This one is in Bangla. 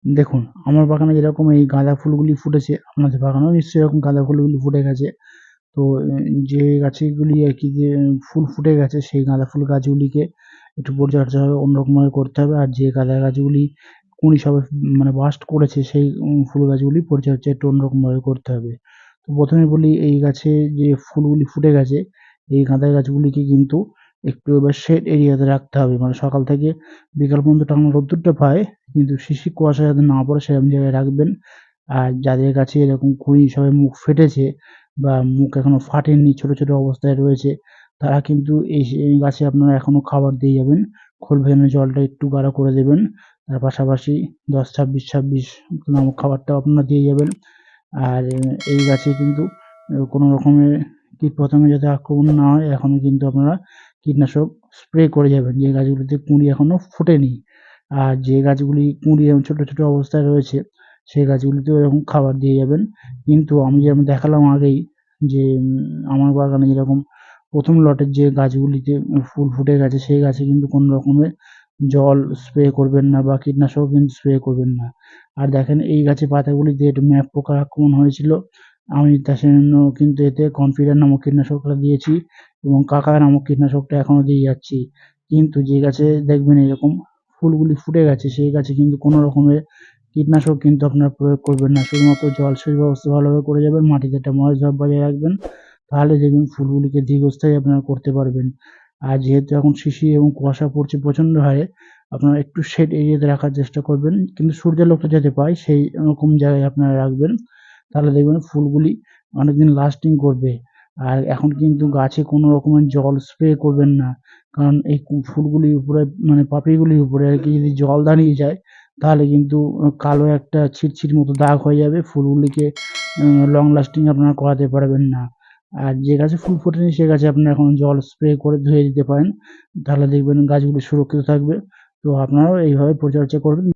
দেখুন, আমার বাগানে যেরকম এই গাঁদা ফুলগুলি ফুটেছে, আপনাদের বাগানেও নিশ্চয়ই এরকম গাঁদা ফুলগুলি ফুটে গেছে। তো যে গাছগুলি আরকি যে ফুল ফুটে গেছে, সেই গাঁদা ফুল গাছগুলিকে একটু পরিচর্যা অন্যরকমভাবে করতে হবে। আর যে গাঁদা গাছগুলি কুঁড়ি সবে মানে বার্স্ট করেছে, সেই ফুল গাছগুলি পরিচর্যা একটু অন্যরকমভাবে করতে হবে। তো ১ম এ বলি, এই গাছে যে ফুলগুলি ফুটে গেছে, এই গাঁদা গাছগুলিকে কিন্তু একটু এবার শেড এরিয়াতে রাখতে হবে। মানে সকাল থেকে বিকাল পর্যন্ত টানা রোদ্দুরটা পায়, কিন্তু শিশির কুয়াশা যাতে না পড়ে সেরকম জায়গায় রাখবেন। আর যাদের গাছে এরকম কুঁড়ি সবে মুখ ফেটেছে বা মুখ এখনো ফাটেনি, ছোট, ছোট অবস্থায় রয়েছে, তারা কিন্তু এই গাছে আপনারা এখনো খাবার দিয়ে যাবেন। খোল ভেজানো জলটা একটু গাঢ় করে দেবেন। তার পাশাপাশি ১০-২৬-২৬ নামক খাবারটাও আপনারা দিয়ে যাবেন। আর এই গাছে কিন্তু কোনো রকমের কীটপতঙ্গ যাতে আক্রমণ না হয়, এখনো কিন্তু আপনারা কীটনাশক স্প্রে করে যাবেন, যে গাছগুলিতে কুঁড়ি এখনো ফোটেনি। আর যে গাছগুলি কুঁড়ি এবং ছোট, ছোট অবস্থায় রয়েছে, সেই গাছগুলিতেও এরকম খাবার দিয়ে যাবেন। কিন্তু আমি যেরকম দেখালাম আগেই যে আমার বাগানে যেরকম ১ম লটের যে গাছগুলিতে ফুল ফুটে গেছে, সেই গাছে কিন্তু কোনো রকমের জল স্প্রে করবেন না বা কীটনাশকও কিন্তু স্প্রে করবেন না। আর দেখেন, এই গাছের পাতাগুলিতে একটু ম্যাপ পোকার আক্রমণ হয়েছিল। আমি তার জন্য কিন্তু এতে কনফিডার নামক কীটনাশকটা দিয়েছি এবং কাকা নামক কীটনাশকটা এখনো দিয়ে যাচ্ছি। কিন্তু যে গাছে দেখবেন এরকম ফুলগুলি ফুটে গেছে, সেই গাছে কিন্তু কোনো রকমের কীটনাশক কিন্তু আপনারা প্রয়োগ করবেন না। শুধুমাত্র জলসেচ ব্যবস্থা ভালোভাবে করে যাবেন, মাটিতে একটা ময়েস ভাব বজায় রাখবেন। তাহলে দেখবেন ফুলগুলিকে দীর্ঘস্থায়ী আপনারা করতে পারবেন। আর যেহেতু এখন শিশির এবং কুয়াশা পড়ছে প্রচণ্ড হারে, আপনারা একটু শেড এরিয়াতে রাখার চেষ্টা করবেন। কিন্তু সূর্যালোকটা যাতে পায় সেই রকম জায়গায় আপনারা রাখবেন। তাহলে দেখবেন ফুলগুলি অনেকদিন লাস্টিং করবে। আর এখন কিন্তু গাছে কোনো রকমের জল স্প্রে করবেন না। কারণ এই ফুলগুলির উপরে মানে পাপড়িগুলির উপরে আরকি যদি জল দাঁড়িয়ে যায়, তাহলে কিন্তু কালো একটা ছিটছিট মতো দাগ হয়ে যাবে। ফুলগুলিকে লং লাস্টিং আপনারা করাতে পারবেন না। আর যে গাছে ফুল ফোটেনি, সে গাছে আপনারা এখন জল স্প্রে করে ধুয়ে দিতে পারেন। তাহলে দেখবেন গাছগুলি সুরক্ষিত থাকবে। তো আপনারাও এইভাবে পরিচর্যা করবেন।